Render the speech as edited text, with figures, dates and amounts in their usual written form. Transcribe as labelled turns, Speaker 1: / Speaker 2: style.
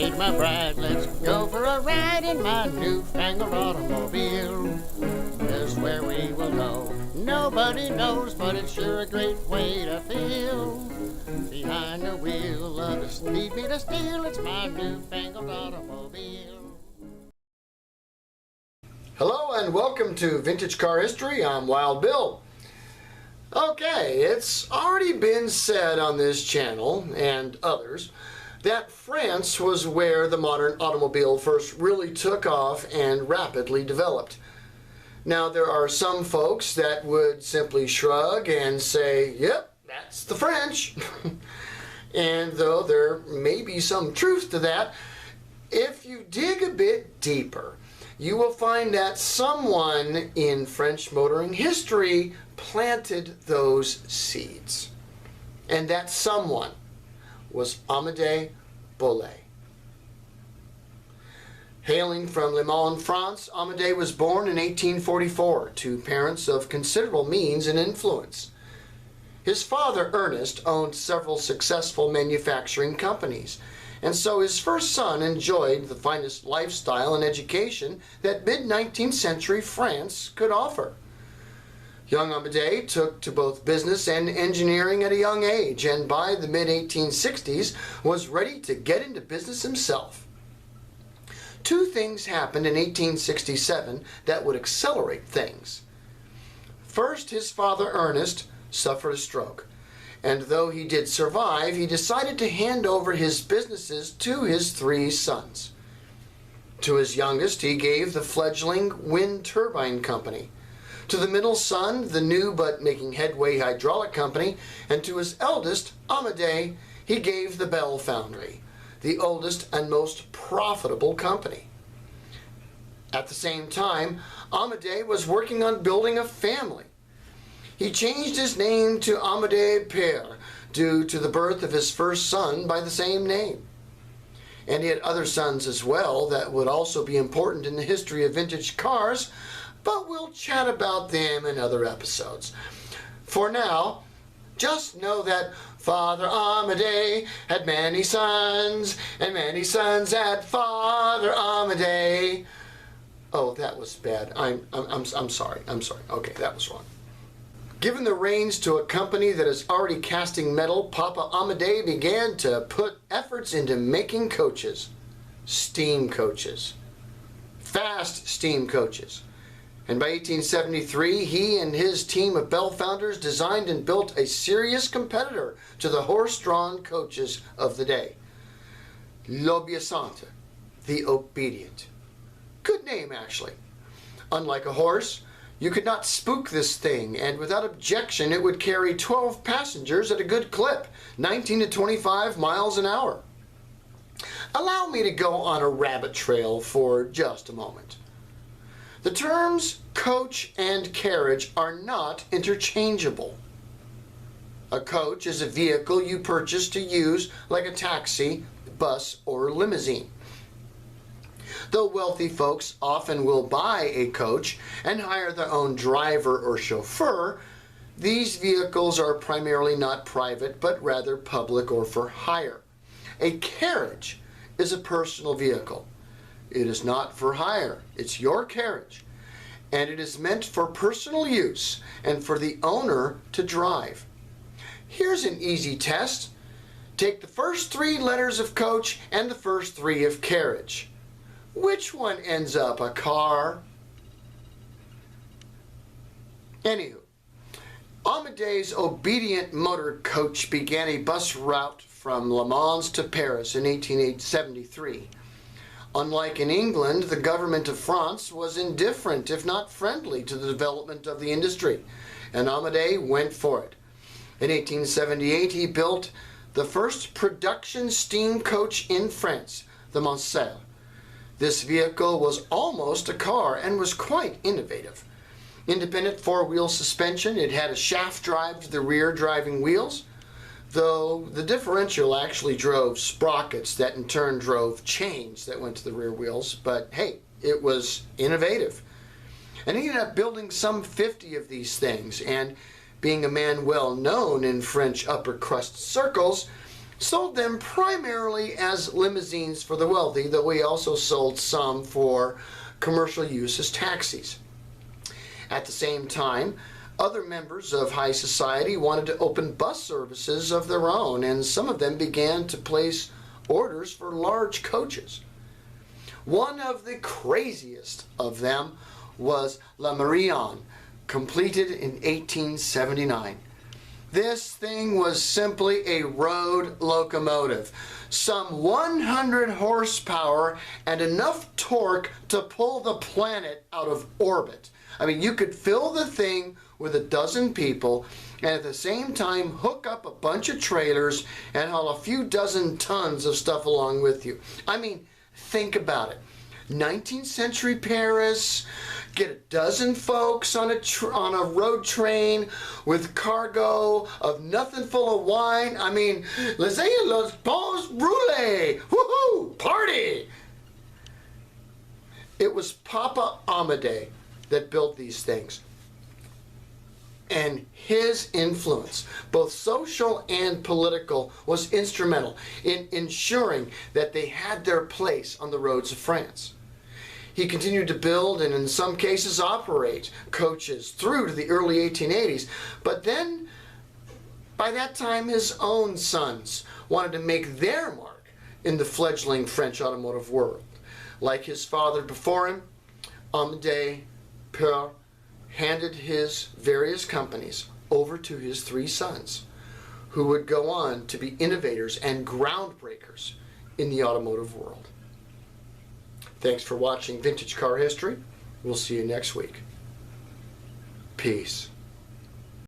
Speaker 1: Meet my bride, let's go for a ride in my newfangled automobile. This is where we will go. Nobody knows, but it's sure a great way to feel. Behind the wheel of the speed meter steel, it's my newfangled automobile.
Speaker 2: Hello and welcome to Vintage Car History. I'm Wild Bill. Okay, it's already been said on this channel and others that France was where the modern automobile first really took off and rapidly developed. Now, there are some folks that would simply shrug and say, yep, that's the French. And though there may be some truth to that, if you dig a bit deeper, you will find that someone in French motoring history planted those seeds. And that someone was Amedee Bollee. Hailing from Le Mans, France, Amedee was born in 1844 to parents of considerable means and influence. His father, Ernest, owned several successful manufacturing companies, and so his first son enjoyed the finest lifestyle and education that mid-19th century France could offer. Young Amedee took to both business and engineering at a young age, and by the mid-1860s was ready to get into business himself. Two things happened in 1867 that would accelerate things. First, his father Ernest suffered a stroke, and though he did survive, he decided to hand over his businesses to his three sons. To his youngest, he gave the fledgling wind turbine company. To the middle son, the new but making headway hydraulic company, and to his eldest, Amedee, he gave the Bell Foundry, the oldest and most profitable company. At the same time, Amedee was working on building a family. He changed his name to Amedee Père due to the birth of his first son by the same name. And he had other sons as well that would also be important in the history of vintage cars, but we'll chat about them in other episodes. For now, just know that Father Amedee had many sons, and many sons had Father Amedee. Oh, that was bad. I'm sorry. Okay, that was wrong. Given the reins to a company that is already casting metal, Papa Amedee began to put efforts into making coaches. Steam coaches. Fast steam coaches. And by 1873, he and his team of Bell founders designed and built a serious competitor to the horse-drawn coaches of the day. L'Obéissant, the obedient. Good name, actually. Unlike a horse, you could not spook this thing, and without objection it would carry 12 passengers at a good clip, 19 to 25 miles an hour. Allow me to go on a rabbit trail for just a moment. The terms coach and carriage are not interchangeable. A coach is a vehicle you purchase to use like a taxi, bus, or limousine. Though wealthy folks often will buy a coach and hire their own driver or chauffeur, these vehicles are primarily not private but rather public or for hire. A carriage is a personal vehicle. It is not for hire. It's your carriage. And it is meant for personal use and for the owner to drive. Here's an easy test. Take the first three letters of coach and the first three of carriage. Which one ends up a car? Anywho, Amedee's obedient motor coach began a bus route from Le Mans to Paris in 1873. Unlike in England, the government of France was indifferent, if not friendly, to the development of the industry, and Amedee went for it. In 1878, he built the first production steam coach in France, the Mansell. This vehicle was almost a car and was quite innovative. Independent four-wheel suspension, it had a shaft drive to the rear driving wheels, though the differential actually drove sprockets that in turn drove chains that went to the rear wheels, but hey, it was innovative. And he ended up building some 50 of these things, and being a man well known in French upper crust circles, sold them primarily as limousines for the wealthy, though we also sold some for commercial use as taxis. At the same time, other members of high society wanted to open bus services of their own, and some of them began to place orders for large coaches. One of the craziest of them was La Marion, completed in 1879. This thing was simply a road locomotive, some 100 horsepower and enough torque to pull the planet out of orbit. I mean, you could fill the thing with a dozen people and at the same time hook up a bunch of trailers and haul a few dozen tons of stuff along with you. I mean, think about it. 19th century Paris, get a dozen folks on a road train with cargo of nothing full of wine. I mean, laissez les pauvres brûler. Woohoo! Party! It was Papa Amedee that built these things. And his influence, both social and political, was instrumental in ensuring that they had their place on the roads of France. He continued to build and in some cases operate coaches through to the early 1880s, but then by that time his own sons wanted to make their mark in the fledgling French automotive world. Like his father before him, Amedee handed his various companies over to his three sons, who would go on to be innovators and groundbreakers in the automotive world. Thanks for watching Vintage Car History. We'll see you next week. Peace.